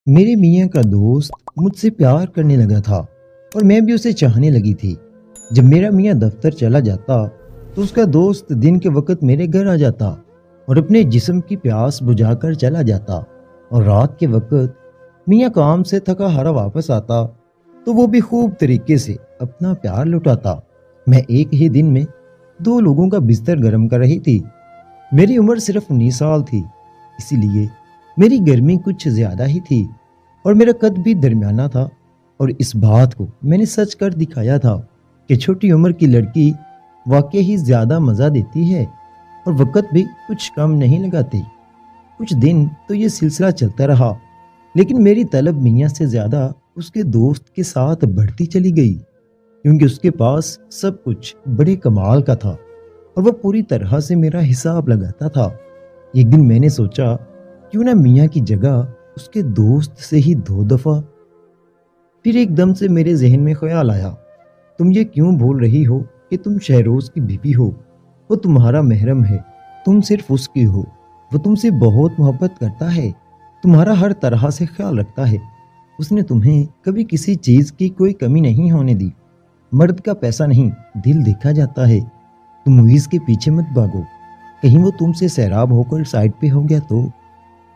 میرے میاں کا دوست مجھ سے پیار کرنے لگا تھا اور میں بھی اسے چاہنے لگی تھی۔ جب میرا میاں دفتر چلا جاتا تو اس کا دوست دن کے وقت میرے گھر آ جاتا اور اپنے جسم کی پیاس بجھا کر چلا جاتا، اور رات کے وقت میاں کام سے تھکا ہارا واپس آتا تو وہ بھی خوب طریقے سے اپنا پیار لٹاتا۔ میں ایک ہی دن میں دو لوگوں کا بستر گرم کر رہی تھی۔ میری عمر صرف 19 سال تھی، اسی لیے میری گرمی کچھ زیادہ ہی تھی اور میرا قد بھی درمیانہ تھا، اور اس بات کو میں نے سچ کر دکھایا تھا کہ چھوٹی عمر کی لڑکی واقعی ہی زیادہ مزہ دیتی ہے اور وقت بھی کچھ کم نہیں لگاتی۔ کچھ دن تو یہ سلسلہ چلتا رہا، لیکن میری طلب میاں سے زیادہ اس کے دوست کے ساتھ بڑھتی چلی گئی، کیونکہ اس کے پاس سب کچھ بڑے کمال کا تھا اور وہ پوری طرح سے میرا حساب لگاتا تھا۔ ایک دن میں نے سوچا کیوں نہ میاں کی جگہ اس کے دوست سے ہی 2 دفعہ۔ پھر ایک دم سے میرے ذہن میں خیال آیا، تم یہ کیوں بول رہی ہو کہ تم شہروز کی بیوی ہو؟ وہ تمہارا محرم ہے، تم صرف اس کی ہو۔ وہ تم سے بہت محبت کرتا ہے، تمہارا ہر طرح سے خیال رکھتا ہے۔ اس نے تمہیں کبھی کسی چیز کی کوئی کمی نہیں ہونے دی۔ مرد کا پیسہ نہیں، دل دیکھا جاتا ہے۔ تم مویز کے پیچھے مت بھاگو، کہیں وہ تم سے سیراب ہو کر سائڈ پہ ہو گیا تو،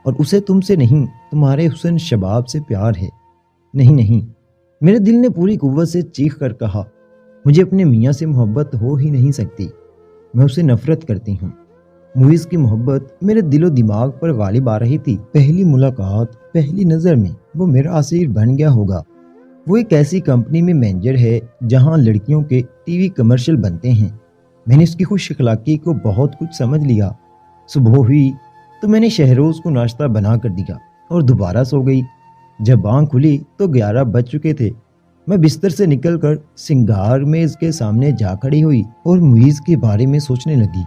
اور اسے تم سے نہیں، تمہارے حسن شباب سے پیار ہے۔ نہیں نہیں، میرے دل نے پوری قوت سے چیخ کر کہا، مجھے اپنے میاں سے محبت ہو ہی نہیں سکتی، میں اسے نفرت کرتی ہوں۔ مویز کی محبت میرے دل و دماغ پر غالب آ رہی تھی۔ پہلی ملاقات، پہلی نظر میں وہ میرا اسیر بن گیا ہوگا۔ وہ ایک ایسی کمپنی میں مینیجر ہے جہاں لڑکیوں کے ٹی وی کمرشل بنتے ہیں۔ میں نے اس کی خوش اخلاقی کو بہت کچھ سمجھ لیا۔ صبح ہوئی تو میں نے شہروز کو ناشتہ بنا کر دیا اور دوبارہ سو گئی۔ جب آنکھ کھلی تو 11 بج چکے تھے۔ میں بستر سے نکل کر سنگار میز کے سامنے جا کھڑی ہوئی اور مویز کے بارے میں سوچنے لگی۔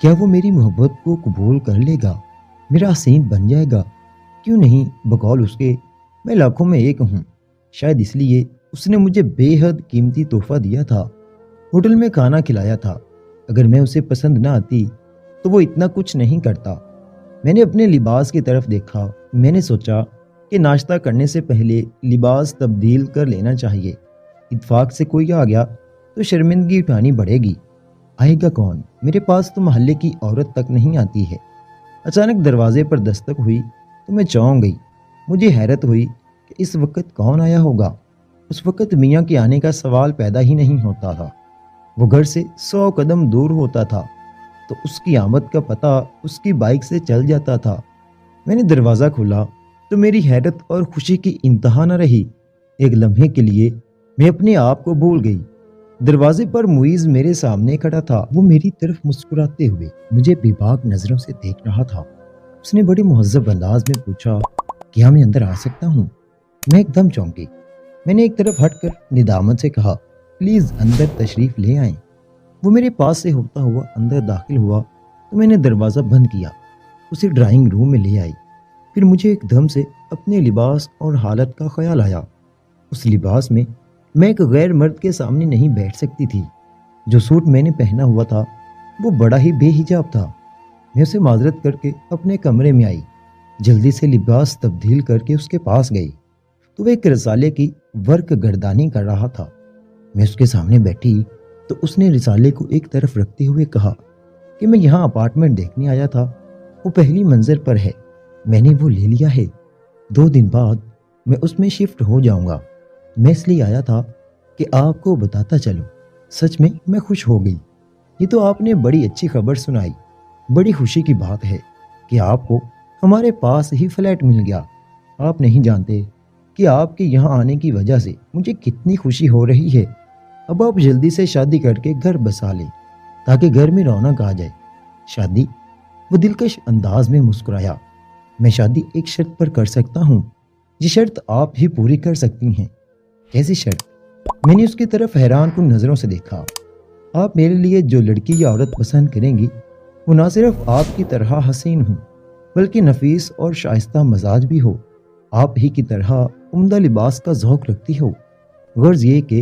کیا وہ میری محبت کو قبول کر لے گا؟ میرا حسین بن جائے گا؟ کیوں نہیں، بقول اس کے میں لاکھوں میں ایک ہوں۔ شاید اس لیے اس نے مجھے بے حد قیمتی تحفہ دیا تھا، ہوٹل میں کھانا کھلایا تھا۔ اگر میں اسے پسند نہ آتی تو وہ اتنا کچھ نہیں کرتا۔ میں نے اپنے لباس کی طرف دیکھا۔ میں نے سوچا کہ ناشتہ کرنے سے پہلے لباس تبدیل کر لینا چاہیے۔ اتفاق سے کوئی آ گیا تو شرمندگی اٹھانی پڑے گی۔ آئے گا کون؟ میرے پاس تو محلے کی عورت تک نہیں آتی ہے۔ اچانک دروازے پر دستک ہوئی تو میں چونک گئی۔ مجھے حیرت ہوئی کہ اس وقت کون آیا ہوگا۔ اس وقت میاں کے آنے کا سوال پیدا ہی نہیں ہوتا تھا۔ وہ گھر سے 100 قدم دور ہوتا تھا تو اس کی آمد کا پتہ اس کی بائک سے چل جاتا تھا۔ میں نے دروازہ کھولا تو میری حیرت اور خوشی کی انتہا نہ رہی۔ ایک لمحے کے لیے میں اپنے آپ کو بھول گئی۔ دروازے پر مویز میرے سامنے کھڑا تھا۔ وہ میری طرف مسکراتے ہوئے مجھے بے باک نظروں سے دیکھ رہا تھا۔ اس نے بڑے مہذب انداز میں پوچھا، کیا میں اندر آ سکتا ہوں؟ میں ایک دم چونکی۔ میں نے ایک طرف ہٹ کر ندامت سے کہا، پلیز اندر تشریف لے آئیں۔ وہ میرے پاس سے ہوتا ہوا اندر داخل ہوا تو میں نے دروازہ بند کیا، اسے ڈرائنگ روم میں لے آئی۔ پھر مجھے ایک دم سے اپنے لباس اور حالت کا خیال آیا۔ اس لباس میں میں ایک غیر مرد کے سامنے نہیں بیٹھ سکتی تھی۔ جو سوٹ میں نے پہنا ہوا تھا وہ بڑا ہی بے حجاب تھا۔ میں اسے معذرت کر کے اپنے کمرے میں آئی، جلدی سے لباس تبدیل کر کے اس کے پاس گئی تو وہ ایک رسالے کی ورق گردانی کر رہا تھا۔ میں اس کے سامنے بیٹھی تو اس نے رسالے کو ایک طرف رکھتے ہوئے کہا کہ میں یہاں اپارٹمنٹ دیکھنے آیا تھا، وہ پہلی منزل پر ہے، میں نے وہ لے لیا ہے، 2 دن بعد میں اس میں شفٹ ہو جاؤں گا۔ میں اس لیے آیا تھا کہ آپ کو بتاتا چلوں، سچ میں خوش ہو گئی۔ یہ تو آپ نے بڑی اچھی خبر سنائی۔ بڑی خوشی کی بات ہے کہ آپ کو ہمارے پاس ہی فلیٹ مل گیا۔ آپ نہیں جانتے کہ آپ کے یہاں آنے کی وجہ سے مجھے کتنی خوشی ہو رہی ہے۔ اب آپ جلدی سے شادی کر کے گھر بسا لیں تاکہ گھر میں رونق آ جائے۔ شادی؟ وہ دلکش انداز میں مسکرایا۔ میں شادی ایک شرط پر کر سکتا ہوں، یہ شرط آپ ہی پوری کر سکتی ہیں۔ کیسی شرط؟ میں نے اس کی طرف حیران کن نظروں سے دیکھا۔ آپ میرے لیے جو لڑکی یا عورت پسند کریں گی وہ نہ صرف آپ کی طرح حسین ہوں بلکہ نفیس اور شائستہ مزاج بھی ہو، آپ ہی کی طرح عمدہ لباس کا ذوق رکھتی ہو، غرض یہ کہ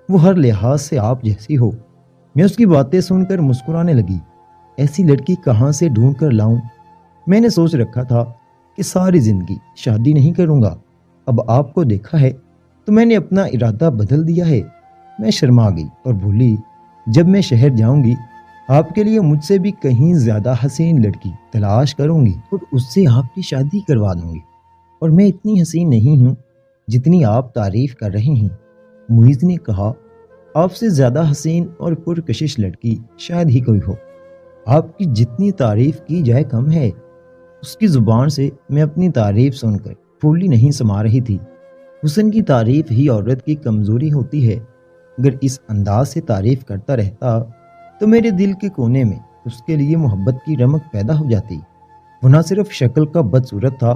وہ ہر لحاظ سے آپ جیسی ہو۔ میں اس کی باتیں سن کر مسکرانے لگی۔ ایسی لڑکی کہاں سے ڈھونڈ کر لاؤں؟ میں نے سوچ رکھا تھا کہ ساری زندگی شادی نہیں کروں گا، اب آپ کو دیکھا ہے تو میں نے اپنا ارادہ بدل دیا ہے۔ میں شرما گئی اور بولی، جب میں شہر جاؤں گی آپ کے لیے مجھ سے بھی کہیں زیادہ حسین لڑکی تلاش کروں گی اور اس سے آپ کی شادی کروا دوں گی، اور میں اتنی حسین نہیں ہوں جتنی آپ تعریف کر رہے ہیں۔ معیز نے کہا، آپ سے زیادہ حسین اور پرکشش لڑکی شاید ہی کوئی ہو۔ آپ کی جتنی تعریف کی جائے کم ہے۔ اس کی زبان سے میں اپنی تعریف سن کر پھولی نہیں سما رہی تھی۔ حسن کی تعریف ہی عورت کی کمزوری ہوتی ہے۔ اگر اس انداز سے تعریف کرتا رہتا تو میرے دل کے کونے میں اس کے لیے محبت کی رمق پیدا ہو جاتی۔ وہ نہ صرف شکل کا بدصورت تھا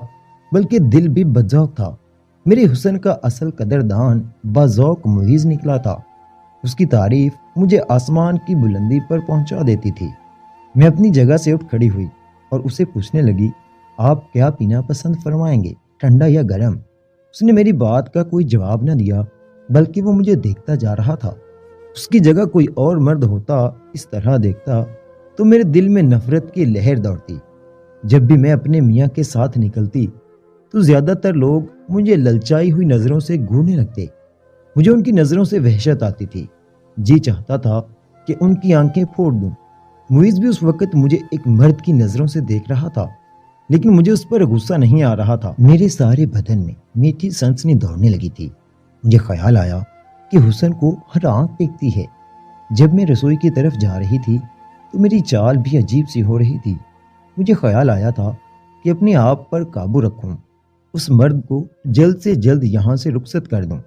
بلکہ دل بھی بدذوق تھا۔ میرے حسن کا اصل قدردان باذوق معیز نکلا تھا۔ اس کی تعریف مجھے آسمان کی بلندی پر پہنچا دیتی تھی۔ میں اپنی جگہ سے اٹھ کھڑی ہوئی اور اسے پوچھنے لگی، آپ کیا پینا پسند فرمائیں گے، ٹھنڈا یا گرم؟ اس نے میری بات کا کوئی جواب نہ دیا بلکہ وہ مجھے دیکھتا جا رہا تھا۔ اس کی جگہ کوئی اور مرد ہوتا اس طرح دیکھتا تو میرے دل میں نفرت کی لہر دوڑتی۔ جب بھی میں اپنے میاں کے ساتھ نکلتی تو زیادہ تر لوگ مجھے للچائی ہوئی نظروں سے گھورنے لگتے۔ مجھے ان کی نظروں سے وحشت آتی تھی۔ جی چاہتا تھا کہ ان کی آنکھیں پھوڑ دوں۔ معیز بھی اس وقت مجھے ایک مرد کی نظروں سے دیکھ رہا تھا، لیکن مجھے اس پر غصہ نہیں آ رہا تھا۔ میرے سارے بدن میں میٹھی سنسنی دوڑنے لگی تھی۔ مجھے خیال آیا کہ حسن کو ہر آنکھ دیکھتی ہے۔ جب میں رسوئی کی طرف جا رہی تھی تو میری چال بھی عجیب سی ہو رہی تھی۔ مجھے خیال آیا تھا کہ اپنے آپ پر قابو رکھوں، اس مرد کو جلد سے جلد یہاں سے رخصت کر دوں،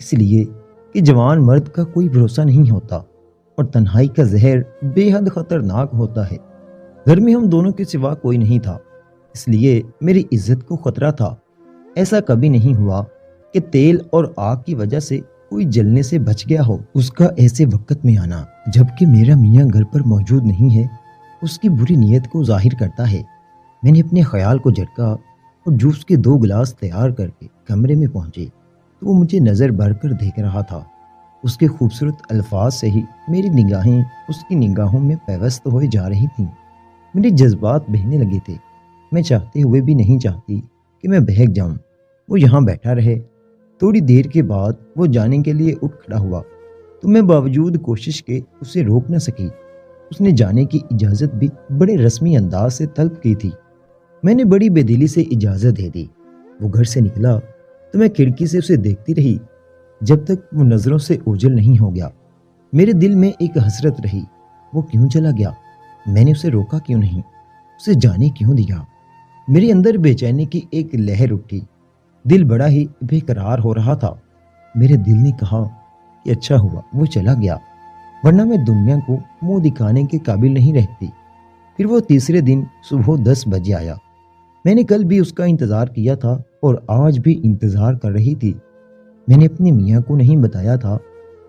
اس لیے کہ جوان مرد کا کوئی بھروسہ نہیں ہوتا اور تنہائی کا زہر بے حد خطرناک ہوتا ہے۔ گھر میں ہم دونوں کے سوا کوئی نہیں تھا، اس لیے میری عزت کو خطرہ تھا۔ ایسا کبھی نہیں ہوا کہ تیل اور آگ کی وجہ سے کوئی جلنے سے بچ گیا ہو۔ اس کا ایسے وقت میں آنا جبکہ میرا میاں گھر پر موجود نہیں ہے اس کی بری نیت کو ظاہر کرتا ہے۔ میں نے اپنے خیال کو جھٹکا اور جوس کے 2 گلاس تیار کر کے کمرے میں پہنچے تو وہ مجھے نظر بھر کر دیکھ رہا تھا۔ اس کے خوبصورت الفاظ سے ہی میری نگاہیں اس کی نگاہوں میں پیوست ہوئے جا رہی تھیں۔ میرے جذبات بہنے لگے تھے۔ میں چاہتے ہوئے بھی نہیں چاہتی کہ میں بہک جاؤں۔ وہ یہاں بیٹھا رہے۔ تھوڑی دیر کے بعد وہ جانے کے لیے اٹھ کھڑا ہوا تو میں باوجود کوشش کے اسے روک نہ سکی۔ اس نے جانے کی اجازت بھی بڑے رسمی انداز سے طلب کی تھی۔ میں نے بڑی بے دلی سے اجازت دے دی۔ وہ گھر سے نکلا تو میں کھڑکی سے اسے دیکھتی رہی جب تک وہ نظروں سے اوجھل نہیں ہو گیا۔ میرے دل میں ایک حسرت رہی، وہ کیوں چلا گیا؟ میں نے اسے روکا کیوں نہیں؟ اسے جانے کیوں دیا؟ میرے اندر بے چینی کی ایک لہر اٹھی۔ دل بڑا ہی بے قرار ہو رہا تھا۔ میرے دل نے کہا کہ اچھا ہوا وہ چلا گیا، ورنہ میں دنیا کو منہ دکھانے کے قابل نہیں رہتی۔ پھر وہ تیسرے دن صبح 10 بجے آیا۔ میں نے کل بھی اس کا انتظار کیا تھا اور آج بھی انتظار کر رہی تھی۔ میں نے اپنے میاں کو نہیں بتایا تھا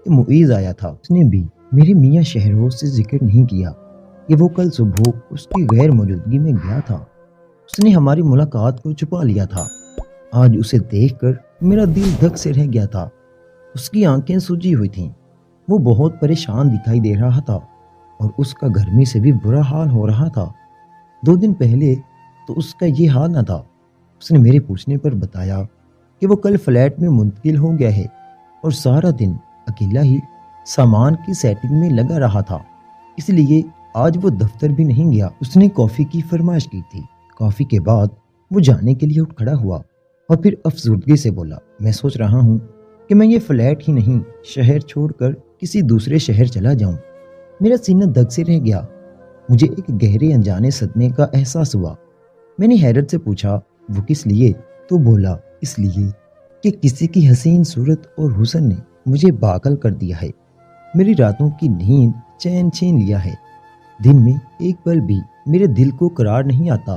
کہ معیز آیا تھا۔ اس نے بھی میرے میاں شہروز سے ذکر نہیں کیا کہ وہ کل صبح اس کی غیر موجودگی میں گیا تھا۔ اس نے ہماری ملاقات کو چھپا لیا تھا۔ آج اسے دیکھ کر میرا دل دھک سے رہ گیا تھا۔ اس کی آنکھیں سوجی ہوئی تھیں۔ وہ بہت پریشان دکھائی دے رہا تھا اور اس کا گرمی سے بھی برا حال ہو رہا تھا۔ 2 دن پہلے تو اس کا یہ حال نہ تھا۔ اس نے میرے پوچھنے پر بتایا کہ وہ کل فلیٹ میں منتقل ہو گیا ہے اور سارا دن اکیلا ہی سامان کی سیٹنگ میں لگا رہا تھا، اس لیے آج وہ دفتر بھی نہیں گیا۔ اس نے کافی کی فرمائش کی تھی۔ کافی کے بعد وہ جانے کے لیے اٹھ کھڑا ہوا اور پھر افسردگی سے بولا، میں سوچ رہا ہوں کہ میں یہ فلیٹ ہی نہیں شہر چھوڑ کر کسی دوسرے شہر چلا جاؤں۔ میرا سینہ دھک سے رہ گیا۔ مجھے ایک گہرے انجانے صدمے کا احساس ہوا۔ میں نے حیرت سے پوچھا، وہ کس لیے؟ تو بولا، اس لیے کہ کسی کی حسین صورت اور حسن نے مجھے پاگل کر دیا ہے۔ میری راتوں کی نیند چین چھین لیا ہے۔ دن میں ایک پل بھی میرے دل کو قرار نہیں آتا۔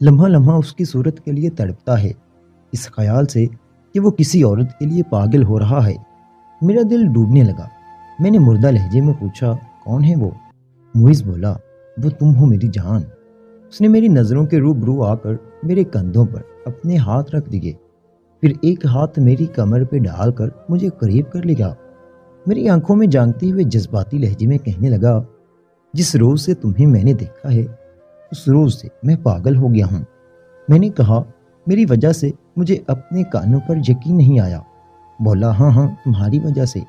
لمحہ لمحہ اس کی صورت کے لیے تڑپتا ہے، اس خیال سے کہ وہ کسی عورت کے لیے پاگل ہو رہا ہے۔ میرا دل ڈوبنے لگا۔ میں نے مردہ لہجے میں پوچھا، کون ہے وہ؟ معیز بولا، وہ تم ہو میری جان۔ اس نے میری نظروں کے روبرو آ کر میرے کندھوں پر اپنے ہاتھ رکھ دیے، پھر ایک ہاتھ میری کمر پہ ڈال کر مجھے قریب کر لیا۔ میری آنکھوں میں جانتے ہوئے جذباتی لہجے میں کہنے لگا، جس روز سے تمہیں میں نے دیکھا ہے اس روز سے میں پاگل ہو گیا ہوں۔ میں نے کہا، میری وجہ سے مجھے اپنے کانوں پر یقین نہیں آیا۔ بولا ہاں ہاں تمہاری وجہ سے۔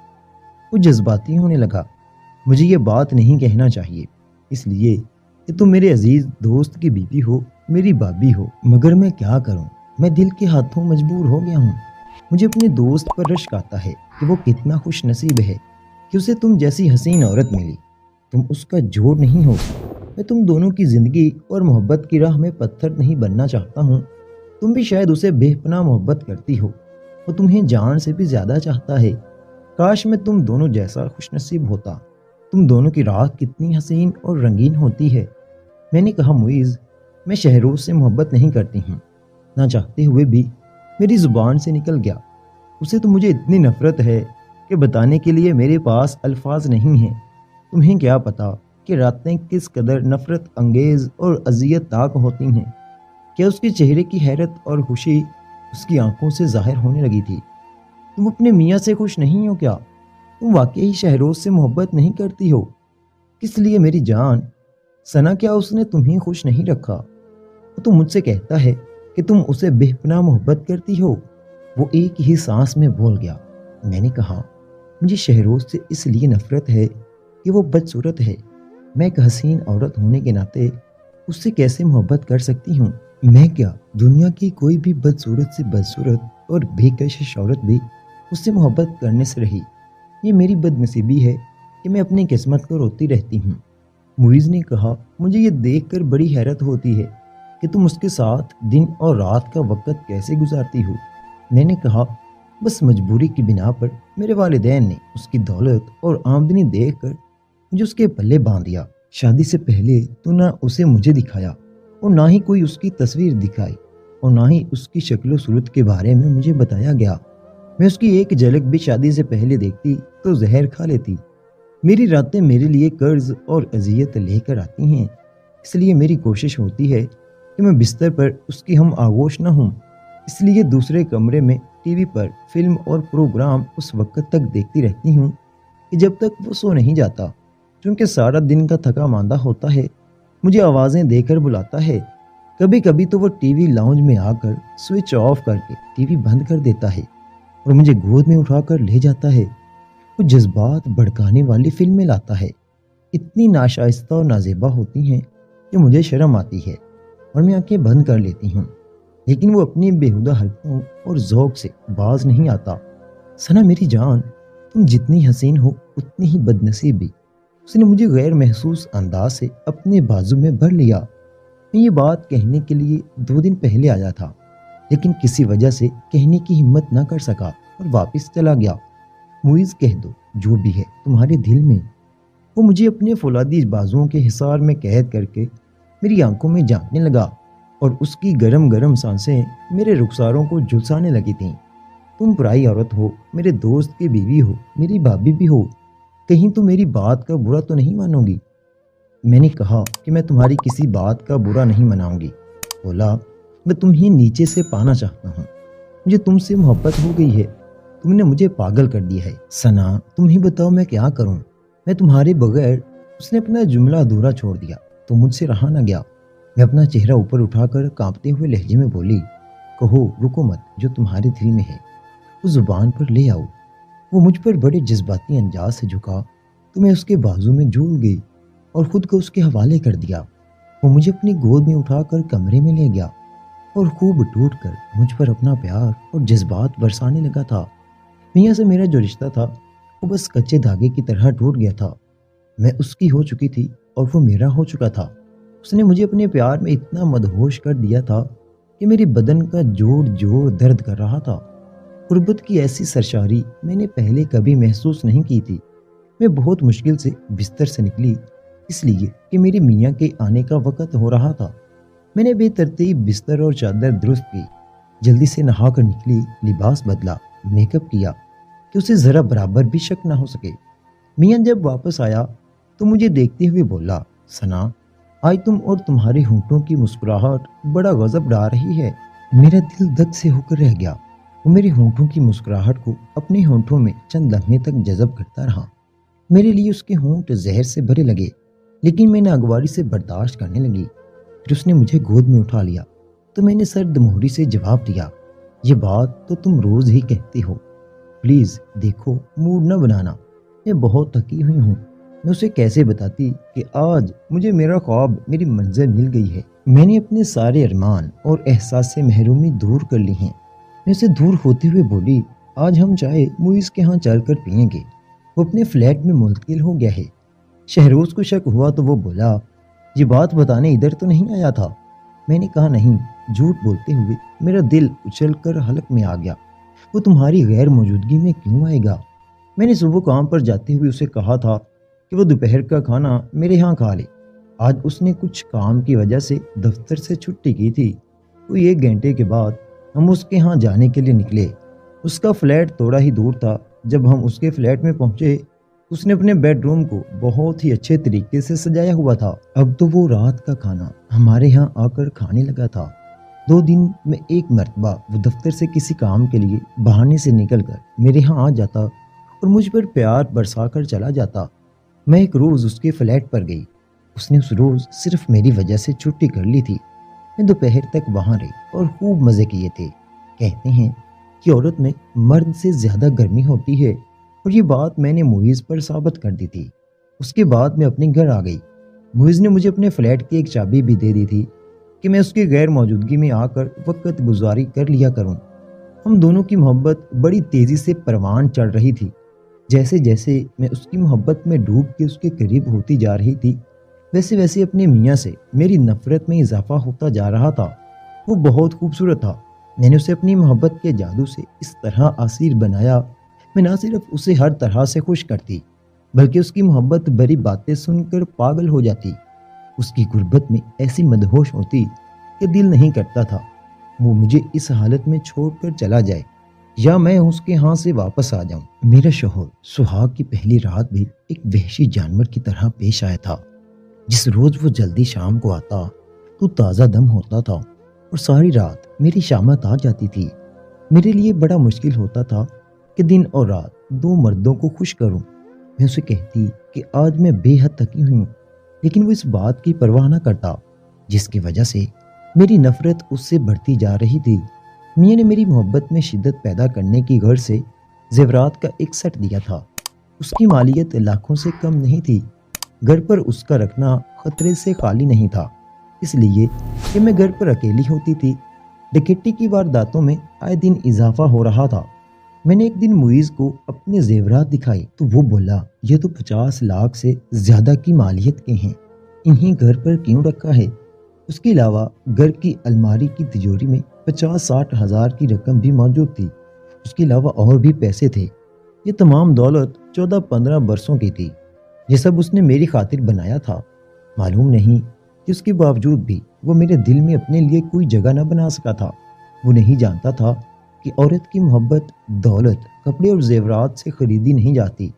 وہ جذباتی ہونے لگا۔ مجھے یہ بات نہیں کہنا چاہیے، اس لیے کہ تم میرے عزیز دوست کی بیوی ہو، میری بابی ہو، مگر میں کیا کروں، میں دل کے ہاتھوں مجبور ہو گیا ہوں۔ مجھے اپنے دوست پر رشک آتا ہے کہ وہ کتنا خوش نصیب ہے کہ اسے تم جیسی حسین عورت ملی۔ تم اس کا جوڑ نہیں ہو۔ میں تم دونوں کی زندگی اور محبت کی راہ میں پتھر نہیں بننا چاہتا ہوں۔ تم بھی شاید اسے بے پناہ محبت کرتی ہو، وہ تمہیں جان سے بھی زیادہ چاہتا ہے۔ کاش میں تم دونوں جیسا خوش نصیب ہوتا۔ تم دونوں کی راہ کتنی حسین اور رنگین ہوتی ہے۔ میں نے کہا معیز، میں شہروز سے محبت نہیں کرتی ہوں، نہ چاہتے ہوئے بھی میری زبان سے نکل گیا۔ اسے تو مجھے اتنی نفرت ہے کہ بتانے کے لیے میرے پاس الفاظ نہیں ہیں۔ تمہیں کیا پتا کہ راتیں کس قدر نفرت انگیز اور اذیت ناک ہوتی ہیں۔ کیا اس کے چہرے کی حیرت اور خوشی اس کی آنکھوں سے ظاہر ہونے لگی تھی۔ تم اپنے میاں سے خوش نہیں ہو کیا؟ تم واقعی شہروز سے محبت نہیں کرتی ہو؟ کس لیے میری جان؟ ثنا، کیا اس نے تمہیں خوش نہیں رکھا؟ وہ تو مجھ سے کہتا ہے کہ تم اسے بے پناہ محبت کرتی ہو۔ وہ ایک ہی سانس میں بول گیا۔ میں نے کہا مجھے شہروز سے اس لیے نفرت ہے کہ وہ بدصورت ہے۔ میں ایک حسین عورت ہونے کے ناطے اس سے کیسے محبت کر سکتی ہوں؟ میں کیا دنیا کی کوئی بھی بدصورت سے بدصورت اور بے کشش عورت بھی اس سے محبت کرنے سے رہی؟ یہ میری بد نصیبی ہے کہ میں اپنی قسمت کو روتی رہتی ہوں۔ معیز نے کہا مجھے یہ دیکھ کر بڑی حیرت ہوتی ہے کہ تم اس کے ساتھ دن اور رات کا وقت کیسے گزارتی ہو۔ میں نے کہا بس مجبوری کی بنا پر میرے والدین نے اس کی دولت اور آمدنی دیکھ کر مجھے اس کے پلے باندھ دیا۔ شادی سے پہلے تو نہ اسے مجھے دکھایا اور نہ ہی کوئی اس کی تصویر دکھائی اور نہ ہی اس کی شکل و صورت کے بارے میں مجھے بتایا گیا۔ میں اس کی ایک جھلک بھی شادی سے پہلے دیکھتی تو زہر کھا لیتی۔ میری راتیں میرے لیے قرض اور اذیت لے کر آتی ہیں، اس لیے میری کوشش ہوتی ہے کہ میں بستر پر اس کی ہم آغوش نہ ہوں۔ اس لیے دوسرے کمرے میں ٹی وی پر فلم اور پروگرام اس وقت تک دیکھتی رہتی ہوں کہ جب تک وہ سو نہیں جاتا، چونکہ سارا دن کا تھکا ماندہ ہوتا ہے۔ مجھے آوازیں دے کر بلاتا ہے۔ کبھی کبھی تو وہ ٹی وی لاؤنج میں آ کر سوئچ آف کر کے ٹی وی بند کر دیتا ہے اور مجھے گود میں اٹھا کر لے جاتا ہے۔ وہ جذبات بھڑکانے والی فلمیں لاتا ہے، اتنی ناشائستہ اور نازیبا ہوتی ہیں کہ مجھے شرم آتی ہے اور میں آنکھیں بند کر لیتی ہوں، لیکن وہ اپنی بیہودہ حرکتوں اور ذوق سے باز نہیں آتا۔ ثنا میری جان، تم جتنی حسین ہو اتنی ہی بد نصیب بھی۔ اس نے مجھے غیر محسوس انداز سے اپنے بازو میں بھر لیا۔ میں یہ بات کہنے کے لیے 2 دن پہلے آیا تھا، لیکن کسی وجہ سے کہنے کی ہمت نہ کر سکا اور واپس چلا گیا۔ معیز کہہ دو جو بھی ہے تمہارے دل میں۔ وہ مجھے اپنے فولادی بازوؤں کے حصار میں قید کر کے میری آنکھوں میں جھانکنے لگا اور اس کی گرم گرم سانسیں میرے رخساروں کو جھلسانے لگی تھیں۔ تم پرائی عورت ہو، میرے دوست کی بیوی ہو، میری بھابھی بھی ہو، کہیں تو میری بات کا برا تو نہیں مانو گی؟ میں نے کہا کہ میں تمہاری کسی بات کا برا نہیں مناؤں گی۔ بولا میں تمہیں نیچے سے پانا چاہتا ہوں، مجھے تم سے محبت ہو گئی ہے، تم نے مجھے پاگل کر دیا ہے۔ ثنا تم ہی بتاؤ میں کیا کروں، میں تمہارے بغیر۔ اس نے اپنا جملہ ادھورا چھوڑ دیا تو مجھ سے رہا نہ گیا۔ میں اپنا چہرہ اوپر اٹھا کر کانپتے ہوئے لہجے میں بولی، کہو رکو مت، جو تمہارے دل میں ہے وہ زبان پر لے آؤ۔ وہ مجھ پر بڑے جذباتی انداز سے جھکا تو میں اس کے بازو میں جھول گئی اور خود کو اس کے حوالے کر دیا۔ وہ مجھے اپنی گود میں اٹھا کر کمرے میں لے گیا اور خوب ٹوٹ کر مجھ پر اپنا پیار اور جذبات برسانے لگا تھا۔ میاں سے میرا جو رشتہ تھا وہ بس کچے دھاگے کی طرح ٹوٹ گیا تھا۔ میں اس کی ہو چکی تھی اور وہ میرا ہو چکا تھا۔ اس نے مجھے اپنے پیار میں اتنا مدہوش کر دیا تھا کہ میرے بدن کا جوڑ جوڑ درد کر رہا تھا۔ غربت کی ایسی سرشاری میں نے پہلے کبھی محسوس نہیں کی تھی۔ میں بہت مشکل سے بستر سے نکلی، اس لیے کہ میرے میاں کے آنے کا وقت ہو رہا تھا۔ میں نے بے ترتیب بستر اور چادر درست کی، جلدی سے نہا کر نکلی، لباس بدلا، میک اپ کیا کہ اسے ذرا برابر بھی شک نہ ہو سکے۔ میاں جب واپس آیا تو مجھے دیکھتے ہوئے بولا، ثنا آج تم اور تمہارے ہونٹوں کی مسکراہٹ بڑا غضب ڈال رہی ہے۔ میرا دل دھک سے ہو کر رہ گیا۔ وہ میرے ہونٹوں کی مسکراہٹ کو اپنے ہونٹوں میں چند لمحے تک جذب کرتا رہا۔ میرے لیے اس کے ہونٹ زہر سے بھرے لگے، لیکن میں ناگواری سے برداشت کرنے لگی۔ پھر اس نے مجھے گود میں اٹھا لیا تو میں نے سرد مہری سے جواب دیا، یہ بات تو تم روز ہی کہتے ہو، پلیز دیکھو موڈ نہ بنانا، میں بہت تھکی ہوئی ہوں۔ میں اسے کیسے بتاتی کہ آج مجھے میرا خواب، میری منزل مل گئی ہے، میں نے اپنے سارے ارمان اور احساس سے محرومی دور کر لی ہیں۔ میں اسے دور ہوتے ہوئے بولی، آج ہم چائے موئز کے ہاں چل کر پئیں گے، وہ اپنے فلیٹ میں منتقل ہو گیا ہے۔ شہروز کو شک ہوا تو وہ بولا، یہ بات بتانے ادھر تو نہیں آیا تھا؟ میں نے کہا نہیں۔ جھوٹ بولتے ہوئے میرا دل اچھل کر حلق میں آ گیا، وہ تمہاری غیر موجودگی میں کیوں آئے گا؟ میں نے صبح کام پر جاتے ہوئے اسے کہا تھا کہ وہ دوپہر کا کھانا میرے ہاں کھا لے۔ آج اس نے کچھ کام کی وجہ سے دفتر سے چھٹی کی تھی۔ کوئی 1 گھنٹے کے بعد ہم اس کے ہاں جانے کے لیے نکلے۔ اس کا فلیٹ تھوڑا ہی دور تھا۔ جب ہم اس کے فلیٹ میں پہنچے، اس نے اپنے بیڈ روم کو بہت ہی اچھے طریقے سے سجایا ہوا تھا۔ اب تو وہ رات کا کھانا ہمارے ہاں آ کر کھانے لگا تھا۔ 2 دن میں 1 مرتبہ وہ دفتر سے کسی کام کے لیے بہانے سے نکل کر میرے ہاں آ جاتا اور مجھ پر پیار برسا کر چلا جاتا۔ میں ایک روز اس کے فلیٹ پر گئی۔ اس نے اس روز صرف میری وجہ سے چھٹی کر لی تھی۔ میں دوپہر تک وہاں رہی اور خوب مزے کیے تھے۔ کہتے ہیں کہ عورت میں مرد سے زیادہ گرمی ہوتی ہے، اور یہ بات میں نے معیز پر ثابت کر دی تھی۔ اس کے بعد میں اپنے گھر آ گئی۔ معیز نے مجھے اپنے فلیٹ کی ایک چابی بھی دے دی تھی کہ میں اس کی غیر موجودگی میں آ کر وقت گزاری کر لیا کروں۔ ہم دونوں کی محبت بڑی تیزی سے پروان چڑھ رہی تھی۔ جیسے جیسے میں اس کی محبت میں ڈوب کے اس کے قریب ہوتی جا رہی تھی، ویسے ویسے اپنے میاں سے میری نفرت میں اضافہ ہوتا جا رہا تھا۔ وہ بہت خوبصورت تھا۔ میں نے اسے اپنی محبت کے جادو سے اس طرح اسیر بنایا، میں نہ صرف اسے ہر طرح سے خوش کرتی، بلکہ اس کی محبت بھری باتیں سن کر پاگل ہو جاتی۔ اس کی غربت میں ایسی مدہوش ہوتی کہ دل نہیں کرتا تھا وہ مجھے اس حالت میں چھوڑ کر چلا جائے یا میں اس کے ہاں سے واپس آ جاؤں۔ میرا شوہر سہاگ کی پہلی رات بھی ایک وحشی جانور کی طرح پیش آیا تھا۔ جس روز وہ جلدی شام کو آتا تو تازہ دم ہوتا تھا اور ساری رات میری شامت آ جاتی تھی۔ میرے لیے بڑا مشکل ہوتا تھا کہ دن اور رات 2 مردوں کو خوش کروں۔ میں اسے کہتی کہ آج میں بے حد تھکی ہوں، لیکن وہ اس بات کی پرواہ نہ کرتا، جس کی وجہ سے میری نفرت اس سے بڑھتی جا رہی تھی۔ میاں نے میری محبت میں شدت پیدا کرنے کی غرض سے زیورات کا ایک سیٹ دیا تھا۔ اس کی مالیت لاکھوں سے کم نہیں تھی۔ گھر پر اس کا رکھنا خطرے سے خالی نہیں تھا، اس لیے کہ میں گھر پر اکیلی ہوتی تھی۔ ڈکیتی کی وارداتوں میں آئے دن اضافہ ہو رہا تھا۔ میں نے ایک دن معیز کو اپنے زیورات دکھائے تو وہ بولا، یہ تو 50 لاکھ سے زیادہ کی مالیت کے ہیں، انہیں گھر پر کیوں رکھا ہے؟ اس کے علاوہ گھر کی الماری کی تجوری میں 50-60 ہزار کی رقم بھی موجود تھی۔ اس کے علاوہ اور بھی پیسے تھے۔ یہ تمام دولت 14-15 برسوں کی تھی۔ یہ سب اس نے میری خاطر بنایا تھا۔ معلوم نہیں کہ اس کے باوجود بھی وہ میرے دل میں اپنے لیے کوئی جگہ نہ بنا سکا تھا۔ وہ نہیں جانتا تھا کہ عورت کی محبت دولت، کپڑے اور زیورات سے خریدی نہیں جاتی۔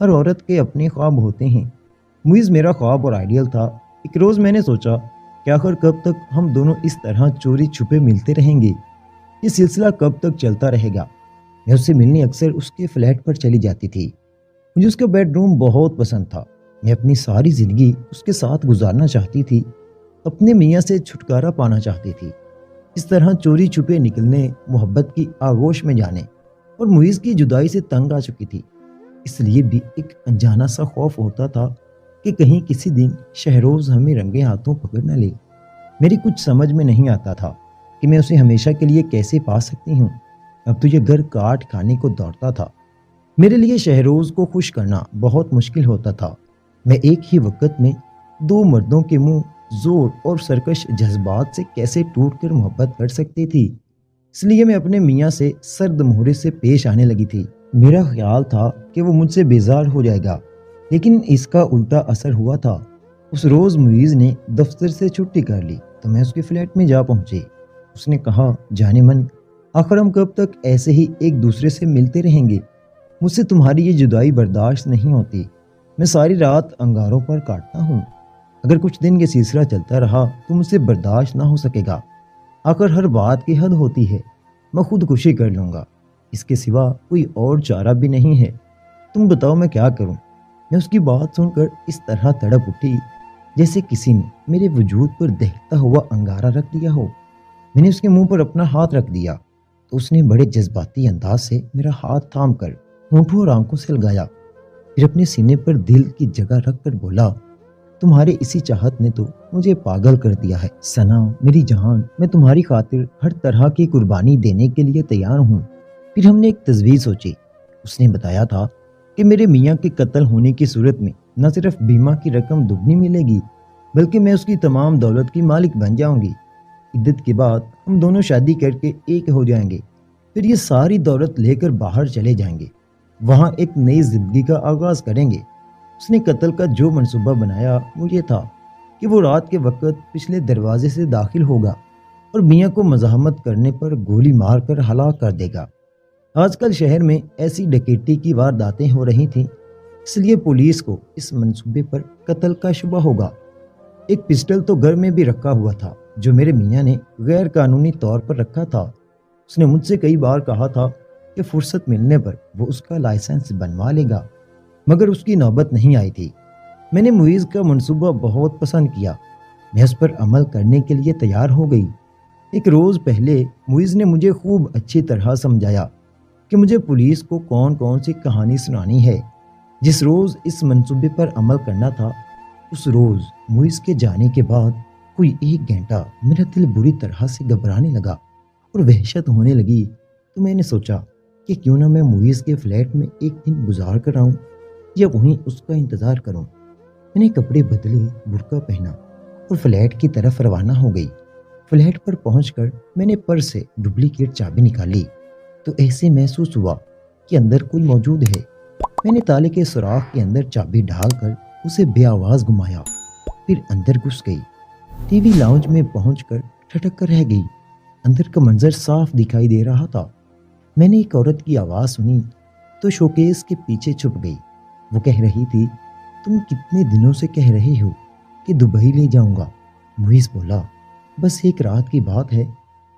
ہر عورت کے اپنے خواب ہوتے ہیں۔ معیز میرا خواب اور آئیڈیل تھا۔ ایک روز میں نے سوچا کہ آخر کب تک ہم دونوں اس طرح چوری چھپے ملتے رہیں گے؟ یہ سلسلہ کب تک چلتا رہے گا؟ میں اس سے ملنے اکثر اس کے فلیٹ پر چلی جاتی تھی۔ مجھے اس کا بیڈ روم بہت پسند تھا۔ میں اپنی ساری زندگی اس کے ساتھ گزارنا چاہتی تھی، اپنے میاں سے چھٹکارا پانا چاہتی تھی۔ اس طرح چوری چھپے نکلنے، محبت کی آغوش میں جانے اور معیز کی جدائی سے تنگ آ چکی تھی۔ اس لیے بھی ایک انجانا سا خوف ہوتا تھا کہ کہیں کسی دن شہروز ہمیں رنگے ہاتھوں پکڑ نہ لے۔ میری کچھ سمجھ میں نہیں آتا تھا کہ میں اسے ہمیشہ کے لیے کیسے پا سکتی ہوں۔ اب تو یہ گھر کاٹ کھانے کو دوڑتا تھا۔ میرے لیے شہروز کو خوش کرنا بہت مشکل ہوتا تھا۔ میں ایک ہی وقت میں 2 مردوں کے منہ زور اور سرکش جذبات سے کیسے ٹوٹ کر محبت کر سکتی تھی؟ اس لیے میں اپنے میاں سے سرد مہرے سے پیش آنے لگی تھی۔ میرا خیال تھا کہ وہ مجھ سے بیزار ہو جائے گا، لیکن اس کا الٹا اثر ہوا تھا۔ اس روز معیز نے دفتر سے چھٹی کر لی تو میں اس کے فلیٹ میں جا پہنچی۔ اس نے کہا، جانے من، آخر ہم کب تک ایسے ہی ایک دوسرے سے ملتے رہیں گے؟ مجھ سے تمہاری یہ جدائی برداشت نہیں ہوتی۔ میں ساری رات انگاروں پر کاٹتا ہوں۔ اگر کچھ دن یہ سلسلہ چلتا رہا تو مجھ سے برداشت نہ ہو سکے گا۔ آخر ہر بات کی حد ہوتی ہے۔ میں خودکشی کر لوں گا، اس کے سوا کوئی اور چارہ بھی نہیں ہے۔ تم بتاؤ میں کیا کروں؟ میں اس کی بات سن کر اس طرح تڑپ اٹھی جیسے کسی نے میرے وجود پر دہتا ہوا انگارہ رکھ دیا ہو۔ میں نے اس کے منہ پر اپنا ہاتھ رکھ دیا تو اس نے بڑے جذباتی انداز سے میرا ہاتھ تھام کر ہونٹوں اور آنکھوں سے لگایا، پھر اپنے سینے پر دل کی جگہ رکھ کر بولا، تمہارے اسی چاہت نے تو مجھے پاگل کر دیا ہے ثنا، میری جان، میں تمہاری خاطر ہر طرح کی قربانی دینے کے لیے تیار ہوں۔ پھر ہم نے ایک تجویز سوچی۔ اس نے بتایا تھا کہ میرے میاں کے قتل ہونے کی صورت میں نہ صرف بیمہ کی رقم دگنی ملے گی بلکہ میں اس کی تمام دولت کی مالک بن جاؤں گی۔ عدت کے بعد ہم دونوں شادی کر کے ایک ہو جائیں گے، پھر یہ ساری دولت لے کر باہر چلے جائیں گے، وہاں ایک نئی زندگی کا آغاز کریں گے۔ اس نے قتل کا جو منصوبہ بنایا وہ یہ تھا کہ وہ رات کے وقت پچھلے دروازے سے داخل ہوگا اور میاں کو مزاحمت کرنے پر گولی مار کر ہلاک کر دے گا۔ آج کل شہر میں ایسی ڈکیتی کی وارداتیں ہو رہی تھیں، اس لیے پولیس کو اس منصوبے پر قتل کا شبہ ہوگا۔ ایک پسٹل تو گھر میں بھی رکھا ہوا تھا جو میرے میاں نے غیر قانونی طور پر رکھا تھا۔ اس نے مجھ سے کئی بار کہا تھا کہ فرصت ملنے پر وہ اس کا لائسنس بنوا لے گا، مگر اس کی نوبت نہیں آئی تھی۔ میں نے معیز کا منصوبہ بہت پسند کیا، میں اس پر عمل کرنے کے لیے تیار ہو گئی۔ ایک روز پہلے معیز نے مجھے خوب اچھی طرح سمجھایا کہ مجھے پولیس کو کون کون سی کہانی سنانی ہے۔ جس روز اس منصوبے پر عمل کرنا تھا، اس روز معیز کے جانے کے بعد کوئی ایک گھنٹہ میرا دل بری طرح سے گھبرانے لگا اور وحشت ہونے لگی، تو میں نے سوچا کہ کیوں نہ میں معیز کے فلیٹ میں ایک دن گزار کر آؤں یا وہیں اس کا انتظار کروں۔ میں نے کپڑے بدلے، برقع پہنا اور فلیٹ کی طرف روانہ ہو گئی۔ فلیٹ پر پہنچ کر میں نے پرس سے ڈپلیکیٹ چابی نکالی تو ایسے محسوس ہوا کہ اندر کوئی موجود ہے۔ میں نے تالے کے سوراخ کے اندر چابی ڈال کر اسے بے آواز گھمایا، پھر اندر گھس گئی۔ ٹی وی لاؤنج میں پہنچ کر ٹھٹک کر رہ گئی۔ اندر کا منظر صاف دکھائی دے رہا تھا۔ میں نے ایک عورت کی آواز سنی تو شوکیس کے پیچھے چھپ گئی۔ وہ کہہ رہی تھی، تم کتنے دنوں سے کہہ رہے ہو کہ دبئی لے جاؤں گا؟ معیز بولا، بس ایک رات کی بات ہے،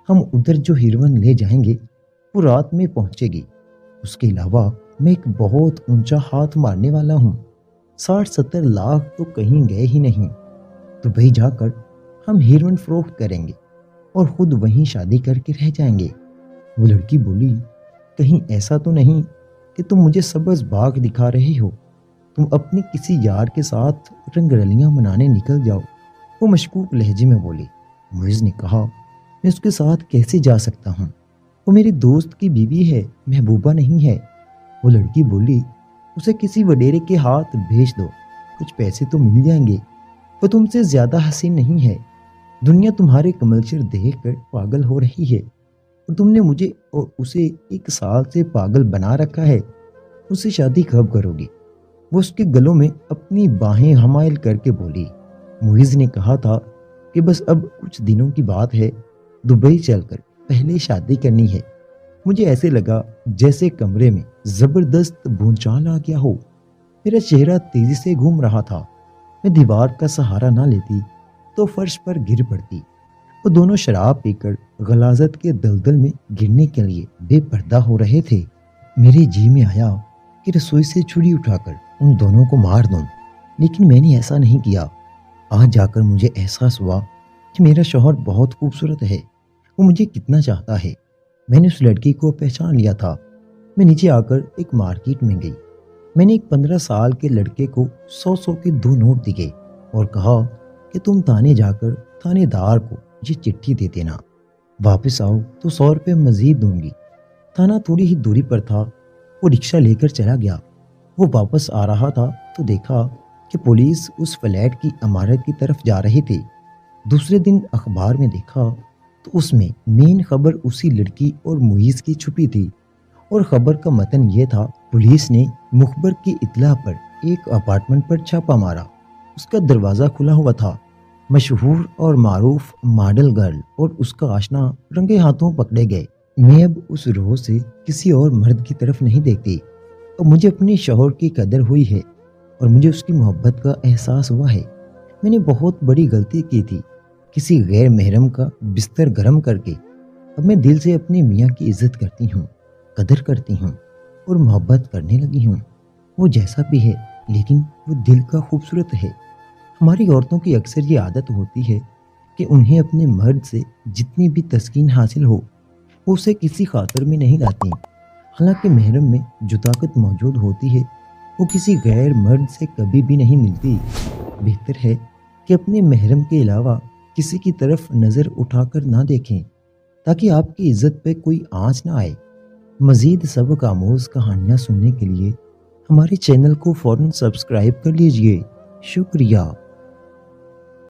ہم ادھر جو ہیروئن لے جائیں گے وہ رات میں پہنچے گی۔ اس کے علاوہ میں ایک بہت اونچا ہاتھ مارنے والا ہوں، 60-70 لاکھ تو کہیں گئے ہی نہیں۔ دبئی جا کر ہم ہیروئن فروخت کریں گے اور خود وہیں شادی کر کے رہ جائیں گے۔ وہ لڑکی بولی، کہیں ایسا تو نہیں کہ تم مجھے سبز باغ دکھا رہے ہو؟ تم اپنی کسی یار کے ساتھ رنگ رلیاں منانے نکل جاؤ۔ وہ مشکوک لہجے میں بولی۔ معیز نے کہا، میں اس کے ساتھ کیسے جا سکتا ہوں؟ وہ میری دوست کی بیوی ہے، محبوبہ نہیں ہے۔ وہ لڑکی بولی، اسے کسی وڈیرے کے ہاتھ بھیج دو، کچھ پیسے تو مل جائیں گے۔ وہ تم سے زیادہ حسین نہیں ہے، دنیا تمہارے کملچر دیکھ کر پاگل ہو رہی ہے اور تم نے مجھے اور اسے 1 سال سے پاگل بنا رکھا ہے۔ اس سے شادی کب کرو گی؟ وہ اس کے گلوں میں اپنی باہیں حمائل کر کے بولی۔ معیز نے کہا تھا کہ بس اب کچھ دنوں کی بات ہے، دبئی چل کر پہلے شادی کرنی ہے۔ مجھے ایسے لگا جیسے کمرے میں زبردست بھونچال آ گیا ہو۔ میرا چہرہ تیزی سے گھوم رہا تھا، میں دیوار کا سہارا نہ لیتی تو فرش پر گر پڑتی۔ وہ دونوں شراب پی کر غلاظت کے دلدل میں گرنے کے لیے بے پردہ ہو رہے تھے۔ میرے جی میں آیا کہ رسوئی سے چھری اٹھا کر ان دونوں کو مار دوں، لیکن میں نے ایسا نہیں کیا۔ آج جا کر مجھے احساس ہوا کہ میرا شوہر بہت خوبصورت ہے، وہ مجھے کتنا چاہتا ہے۔ میں نے اس لڑکی کو پہچان لیا تھا۔ میں نیچے آ کر ایک مارکیٹ میں گئی۔ میں نے ایک 15 سال کے لڑکے کو 100 کے 2 نوٹ دیے اور کہا کہ تم تھانے جا کر تھانے دار کو یہ چٹھی دے دینا، واپس آؤ تو 100 روپے مزید دوں گی۔ تھانہ تھوڑی ہی دوری پر تھا۔ وہ رکشہ لے کر چلا گیا۔ وہ واپس آ رہا تھا تو دیکھا کہ پولیس اس فلیٹ کی عمارت کی طرف جا رہی تھی۔ دوسرے دن اخبار میں دیکھا تو اس میں مین خبر اسی لڑکی اور معیز کی چھپی تھی، اور خبر کا متن یہ تھا، پولیس نے مخبر کی اطلاع پر ایک اپارٹمنٹ پر چھاپا مارا۔ اس کا دروازہ کھلا ہوا تھا۔ مشہور اور معروف ماڈل گرل اور اس کا آشنا رنگے ہاتھوں پکڑے گئے۔ میں اب اس روح سے کسی اور مرد کی طرف نہیں دیکھتی۔ اب مجھے اپنے شوہر کی قدر ہوئی ہے اور مجھے اس کی محبت کا احساس ہوا ہے۔ میں نے بہت بڑی غلطی کی تھی، کسی غیر محرم کا بستر گرم کر کے۔ اب میں دل سے اپنے میاں کی عزت کرتی ہوں، قدر کرتی ہوں اور محبت کرنے لگی ہوں۔ وہ جیسا بھی ہے لیکن وہ دل کا خوبصورت ہے۔ ہماری عورتوں کی اکثر یہ عادت ہوتی ہے کہ انہیں اپنے مرد سے جتنی بھی تسکین حاصل ہو وہ اسے کسی خاطر میں نہیں لاتی، حالانکہ محرم میں جو طاقت موجود ہوتی ہے وہ کسی غیر مرد سے کبھی بھی نہیں ملتی۔ بہتر ہے کہ اپنے محرم کے علاوہ کسی کی طرف نظر اٹھا کر نہ دیکھیں تاکہ آپ کی عزت پہ کوئی آنچ نہ آئے۔ مزید سبق آموز کہانیاں سننے کے لیے ہمارے چینل کو فوراً سبسکرائب کر لیجئے۔ شکریہ۔